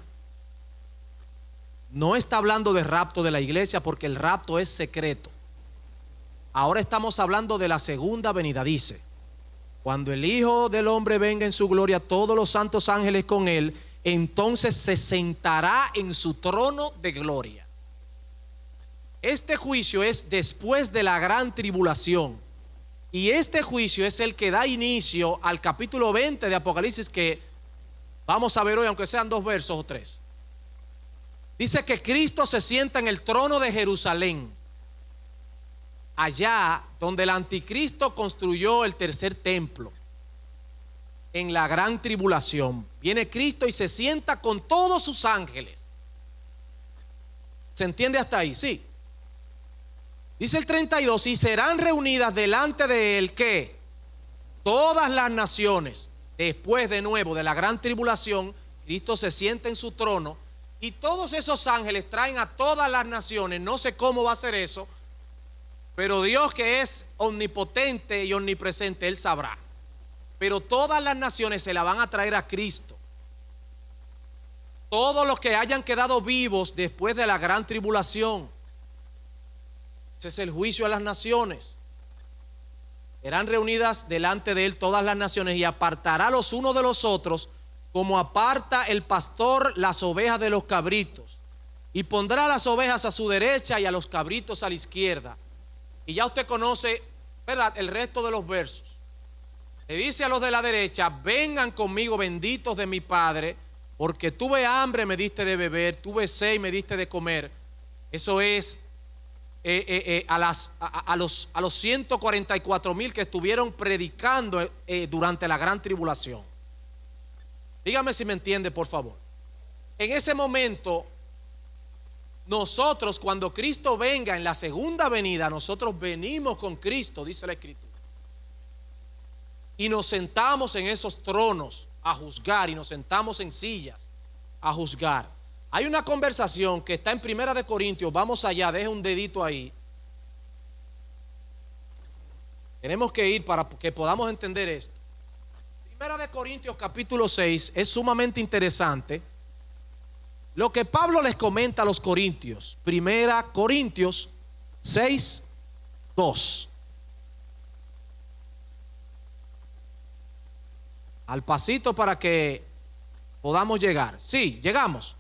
No está hablando de rapto de la iglesia, porque el rapto es secreto. Ahora estamos hablando de la segunda venida. Dice, cuando el Hijo del Hombre venga en su gloria, todos los santos ángeles con él, entonces se sentará en su trono de gloria. Este juicio es después de la gran tribulación. Y este juicio es el que da inicio al capítulo 20 de Apocalipsis, que vamos a ver hoy, aunque sean 2 versos o 3. Dice que Cristo se sienta en el trono de Jerusalén, allá donde el anticristo construyó el tercer templo. En la gran tribulación viene Cristo y se sienta con todos sus ángeles. ¿Se entiende hasta ahí? Sí. Dice el 32, y serán reunidas delante de él, ¿qué? Todas las naciones. Después de nuevo de la gran tribulación, Cristo se sienta en su trono y todos esos ángeles traen a todas las naciones. No sé cómo va a ser eso, pero Dios, que es omnipotente y omnipresente, Él sabrá. Pero todas las naciones se la van a traer a Cristo. Todos los que hayan quedado vivos después de la gran tribulación. Ese es el juicio a las naciones. Serán reunidas delante de él todas las naciones y apartará los unos de los otros, como aparta el pastor las ovejas de los cabritos. Y pondrá las ovejas a su derecha y a los cabritos a la izquierda. Y ya usted conoce, ¿verdad?, el resto de los versos. Le dice a los de la derecha, vengan conmigo, benditos de mi Padre, porque tuve hambre, me diste de beber, tuve sed, me diste de comer. Eso es a los 144,000 que estuvieron predicando durante la gran tribulación. Dígame si me entiende, por favor. En ese momento, nosotros, cuando Cristo venga en la segunda venida, nosotros venimos con Cristo, dice la Escritura, y nos sentamos en esos tronos a juzgar, y nos sentamos en sillas. a juzgar. Hay una conversación que está en Primera de Corintios, vamos allá, deje un dedito ahí. Tenemos que ir para que podamos entender esto. Primera de Corintios capítulo 6 es sumamente interesante lo que Pablo les comenta a los corintios. Primera Corintios 6, 2. Al pasito para que podamos llegar. Sí, llegamos.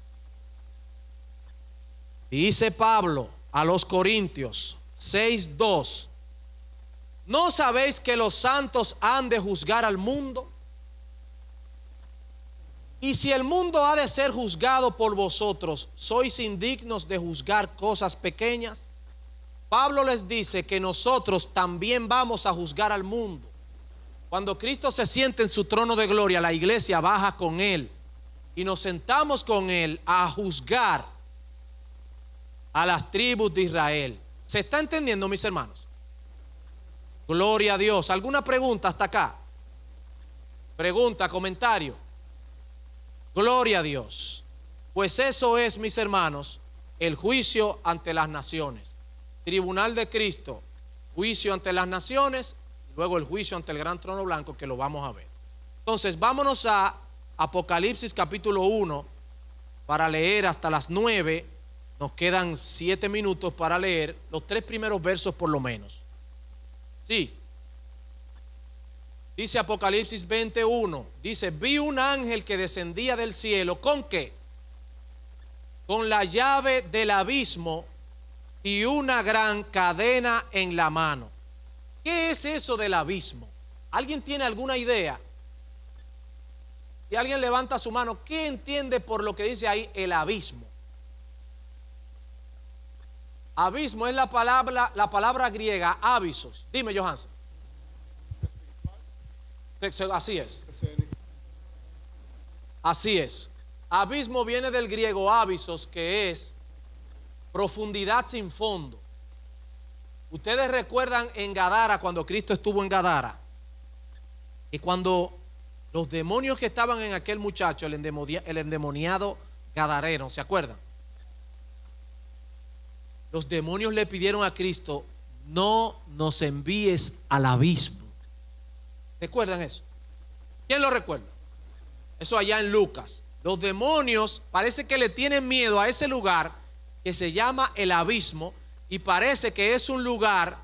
Dice Pablo a los Corintios 6, 2. ¿No sabéis que los santos han de juzgar al mundo? Y si el mundo ha de ser juzgado por vosotros, ¿sois indignos de juzgar cosas pequeñas? Pablo les dice que nosotros también vamos a juzgar al mundo. Cuando Cristo se siente en su trono de gloria, la iglesia baja con Él y nos sentamos con Él a juzgar a las tribus de Israel. ¿Se está entendiendo, mis hermanos? Gloria a Dios. ¿Alguna pregunta hasta acá? Pregunta, comentario. Gloria a Dios. Pues eso es, mis hermanos, el juicio ante las naciones. Tribunal de Cristo, juicio ante las naciones, y luego el juicio ante el gran trono blanco, que lo vamos a ver. Entonces, vámonos a Apocalipsis capítulo 1 para leer hasta las 9. Nos quedan 7 minutos para leer los 3 primeros versos por lo menos. Sí. Dice Apocalipsis 21, dice, vi un ángel que descendía del cielo, ¿con qué? Con la llave del abismo y una gran cadena en la mano. ¿Qué es eso del abismo? ¿Alguien tiene alguna idea? Si alguien levanta su mano, ¿qué entiende por lo que dice ahí el abismo? Abismo es la palabra griega, abisos. Dime, Johansen. Así es. Así es. Abismo viene del griego abisos, que es profundidad sin fondo. Ustedes recuerdan en Gadara, cuando Cristo estuvo en Gadara, y cuando los demonios que estaban en aquel muchacho, el endemoniado gadareno, ¿se acuerdan? Los demonios le pidieron a Cristo, no nos envíes al abismo. ¿Recuerdan eso? ¿Quién lo recuerda? Eso allá en Lucas. Los demonios parece que le tienen miedo a ese lugar que se llama el abismo, y parece que es un lugar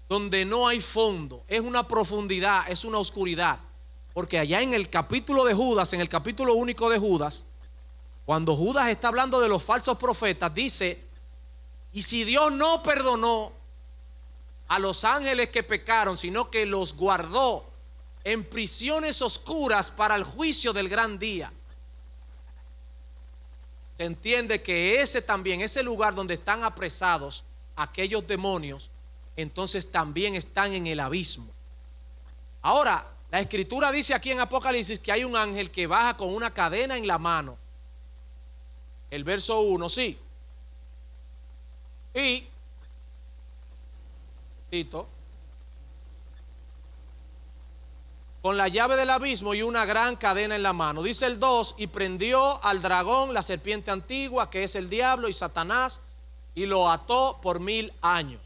donde no hay fondo, es una profundidad, es una oscuridad. Porque allá en el capítulo de Judas, en el capítulo único de Judas, cuando Judas está hablando de los falsos profetas, dice, y si Dios no perdonó a los ángeles que pecaron, sino que los guardó en prisiones oscuras para el juicio del gran día. Se entiende que ese también, ese lugar donde están apresados aquellos demonios, entonces también están en el abismo. Ahora, la escritura dice aquí en Apocalipsis que hay un ángel que baja con una cadena en la mano. El verso 1, sí. Y Tito, con la llave del abismo y una gran cadena en la mano. Dice el 2, y prendió al dragón, la serpiente antigua, que es el diablo y Satanás, y lo ató por 1000 años.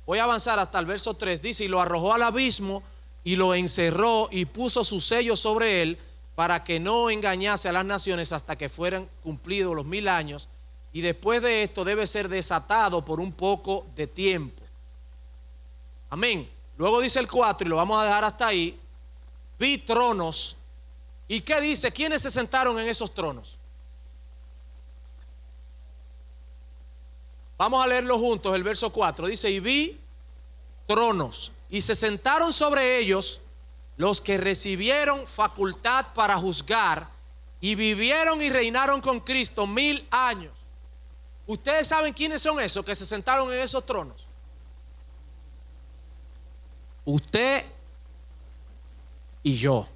Voy a avanzar hasta el verso 3. Dice, y lo arrojó al abismo y lo encerró y puso su sello sobre él para que no engañase a las naciones hasta que fueran cumplidos los 1000 años. Y después de esto debe ser desatado por un poco de tiempo. Amén. Luego dice el 4, y lo vamos a dejar hasta ahí. Vi tronos. ¿Y qué dice? ¿Quiénes se sentaron en esos tronos? Vamos a leerlo juntos, el verso 4. Dice, y vi tronos, y se sentaron sobre ellos los que recibieron facultad para juzgar, y vivieron y reinaron con Cristo 1000 años. ¿Ustedes saben quiénes son esos que se sentaron en esos tronos? Usted y yo.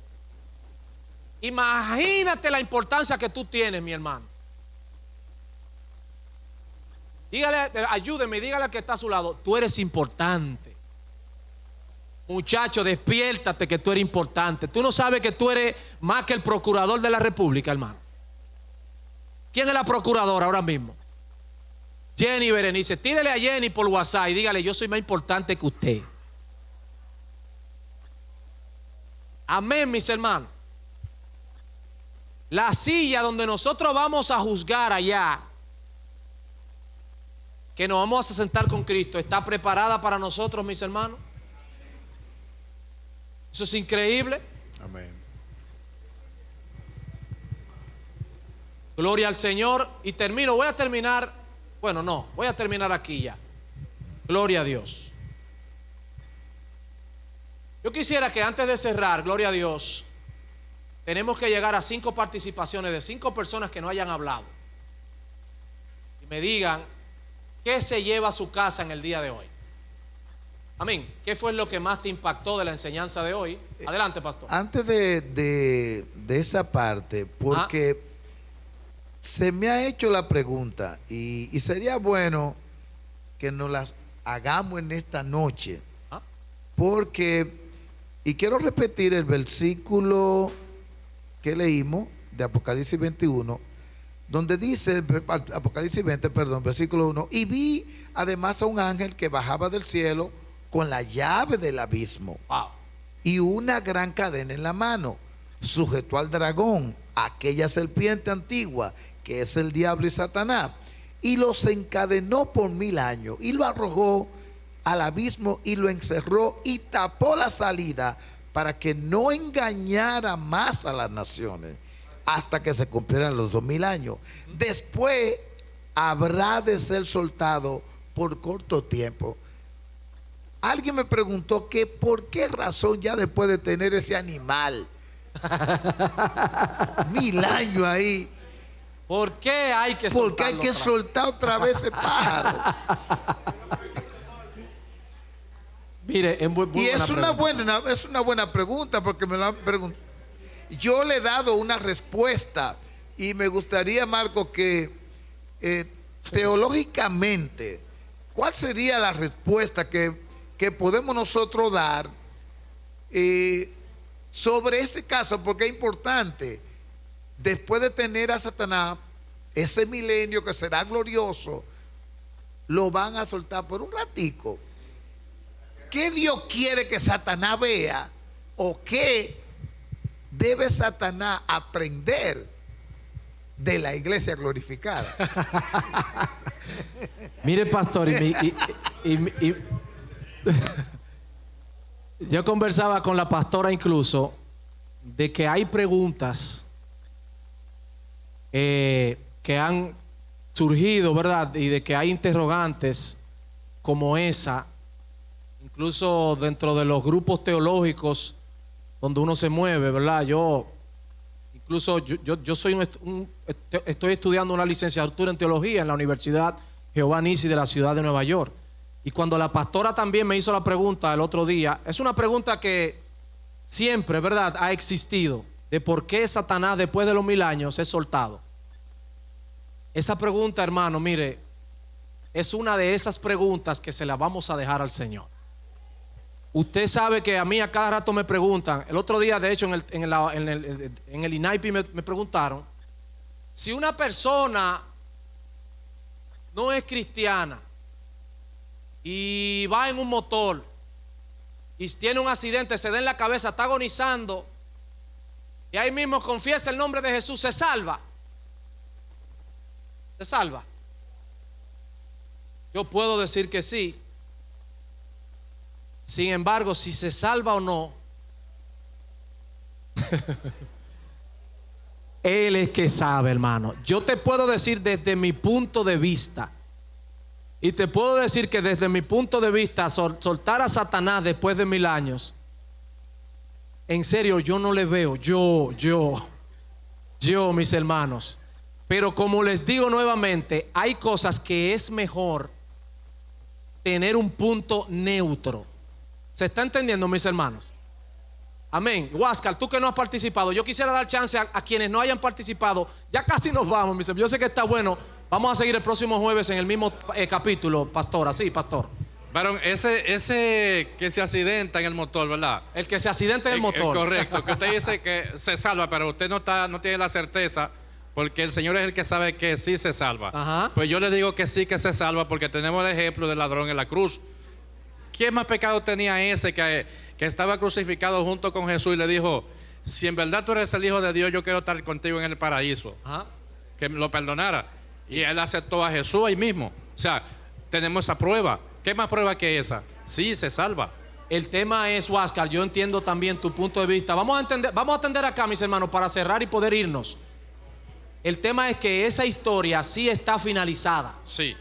Imagínate la importancia que tú tienes, mi hermano. Dígale, ayúdeme, dígale al que está a su lado, tú eres importante. Muchacho, despiértate que tú eres importante. Tú no sabes que tú eres más que el procurador de la República, hermano. ¿Quién es la procuradora ahora mismo? Jenny Berenice. Tírele a Jenny por WhatsApp y dígale, yo soy más importante que usted. Amén, mis hermanos. La silla donde nosotros vamos a juzgar allá, que nos vamos a sentar con Cristo, ¿está preparada para nosotros, mis hermanos? Eso es increíble. Amén. Gloria al Señor. Y termino, voy a terminar. Bueno, no, voy a terminar aquí ya. Gloria a Dios. Yo quisiera que antes de cerrar, gloria a Dios, tenemos que llegar a 5 participaciones de 5 personas que no hayan hablado. Y me digan, ¿qué se lleva a su casa en el día de hoy? Amén. ¿Qué fue lo que más te impactó de la enseñanza de hoy? Adelante, pastor. Antes de esa parte, porque se me ha hecho la pregunta y sería bueno que nos las hagamos en esta noche, porque, y quiero repetir el versículo que leímos de Apocalipsis 21, donde dice, Apocalipsis 20, perdón, versículo 1, y vi además a un ángel que bajaba del cielo con la llave del abismo y una gran cadena en la mano. Sujetó al dragón, aquella serpiente antigua, que es el diablo y Satanás, y los encadenó por 1000 años y lo arrojó al abismo y lo encerró y tapó la salida para que no engañara más a las naciones hasta que se cumplieran los 2000 años. Después habrá de ser soltado por corto tiempo. Alguien me preguntó que por qué razón ya después de tener ese animal 1000 años ahí, ¿por qué hay que porque hay que soltar otra vez ese pájaro? Mire, y es una buena pregunta, porque me lo han preguntado. Yo le he dado una respuesta y me gustaría, Marco, que teológicamente, ¿cuál sería la respuesta que podemos nosotros dar sobre ese caso? Porque es importante, después de tener a Satanás, ese milenio que será glorioso, lo van a soltar por un ratico. ¿Qué Dios quiere que Satanás vea? ¿O qué debe Satanás aprender de la iglesia glorificada? Mire, pastor, yo conversaba con la pastora incluso de que hay preguntas que han surgido, ¿verdad? Y de que hay interrogantes como esa, incluso dentro de los grupos teológicos donde uno se mueve, ¿verdad? Yo soy estoy estudiando una licenciatura en teología en la Universidad Jehová Nissi de la ciudad de Nueva York. Y cuando la pastora también me hizo la pregunta el otro día, es una pregunta que siempre, ¿verdad?, ha existido, de por qué Satanás después de los 1000 años es soltado. Esa pregunta, hermano, mire, es una de esas preguntas que se la vamos a dejar al Señor. Usted sabe que a mí a cada rato me preguntan. El otro día, de hecho, en el INAIPI me preguntaron si una persona no es cristiana y va en un motor y tiene un accidente, se da en la cabeza, está agonizando y ahí mismo confiesa el nombre de Jesús, ¿se salva? ¿Se salva? Yo puedo decir que sí. Sin embargo, si se salva o no, Él es que sabe, hermano. Yo te puedo decir desde mi punto de vista, y te puedo decir que desde mi punto de vista, soltar a Satanás después de 1000 años, en serio, yo no le veo, yo, mis hermanos. Pero como les digo nuevamente, hay cosas que es mejor tener un punto neutro. ¿Se está entendiendo, mis hermanos? Amén. Huáscar, tú que no has participado, yo quisiera dar chance a quienes no hayan participado. Ya casi nos vamos, mis hermanos. Yo sé que está bueno. Vamos a seguir el próximo jueves en el mismo capítulo, pastor. Así, pastor. Varón, ese que se accidenta en el motor, ¿verdad? El que se accidenta en el motor. Correcto, que usted dice que se salva, pero usted no tiene la certeza, porque el Señor es el que sabe que sí se salva. Ajá. Pues yo le digo que sí que se salva, porque tenemos el ejemplo del ladrón en la cruz. ¿Quién más pecado tenía ese que estaba crucificado junto con Jesús y le dijo, si en verdad tú eres el Hijo de Dios, yo quiero estar contigo en el paraíso? Ajá. Que lo perdonara. Y él aceptó a Jesús ahí mismo. O sea, tenemos esa prueba. ¿Qué más prueba que esa? Sí, se salva. El tema es, Huáscar, yo entiendo también tu punto de vista. Vamos a atender acá, mis hermanos, para cerrar y poder irnos. El tema es que esa historia sí está finalizada. Sí.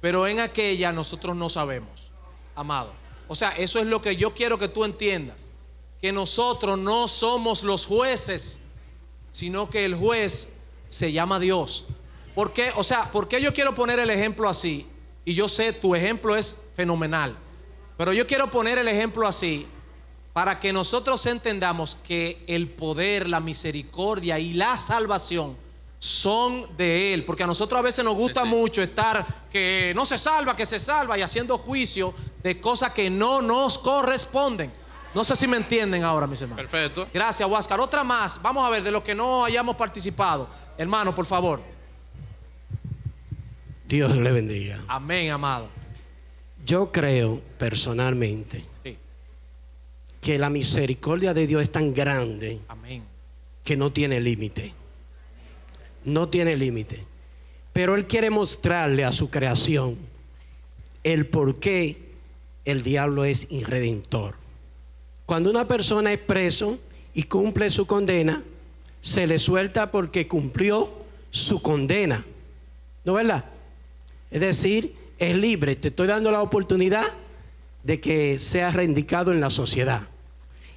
Pero en aquella nosotros no sabemos, amado. O sea, eso es lo que yo quiero que tú entiendas. Que nosotros no somos los jueces, sino que el juez se llama Dios. ¿Por qué? O sea, ¿por qué yo quiero poner el ejemplo así? Y yo sé, tu ejemplo es fenomenal. Pero yo quiero poner el ejemplo así para que nosotros entendamos que el poder, la misericordia y la salvación son de Él. Porque a nosotros a veces nos gusta mucho estar que no se salva, que se salva, y haciendo juicio de cosas que no nos corresponden. No sé si me entienden ahora, mis hermanos. Perfecto. Gracias, Huáscar. Otra más. Vamos a ver de los que no hayamos participado. Hermano, por favor. Dios le bendiga. Amén, amado. Yo creo personalmente que la misericordia de Dios es tan grande, amén, que no tiene límite. No tiene límite. Pero Él quiere mostrarle a su creación el por qué el diablo es irredentor. Cuando una persona es preso y cumple su condena, se le suelta porque cumplió su condena. ¿No es verdad? Es decir, es libre. Te estoy dando la oportunidad de que seas reivindicado en la sociedad.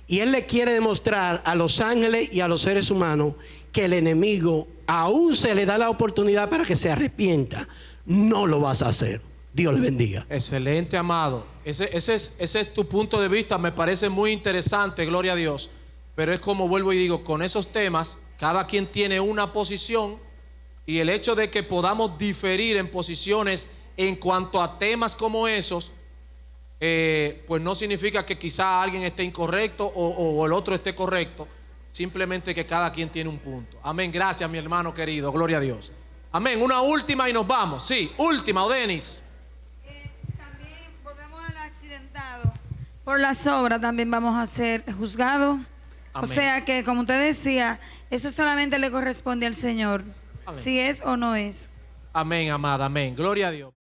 Y Él le quiere demostrar a los ángeles y a los seres humanos que el enemigo, aún se le da la oportunidad para que se arrepienta, no lo vas a hacer. Dios le bendiga. Excelente, amado. Ese es tu punto de vista. Me parece muy interesante, gloria a Dios. Pero es como vuelvo y digo, con esos temas, cada quien tiene una posición. Y el hecho de que podamos diferir en posiciones en cuanto a temas como esos, pues no significa que quizá alguien esté incorrecto o el otro esté correcto. Simplemente que cada quien tiene un punto. Amén. Gracias, mi hermano querido. Gloria a Dios. Amén. Una última y nos vamos. Sí, última, Odenis. También volvemos al accidentado. Por las obras también vamos a ser juzgados. Amén. O sea que, como usted decía, eso solamente le corresponde al Señor. Amén. Si es o no es. Amén, amada. Amén. Gloria a Dios.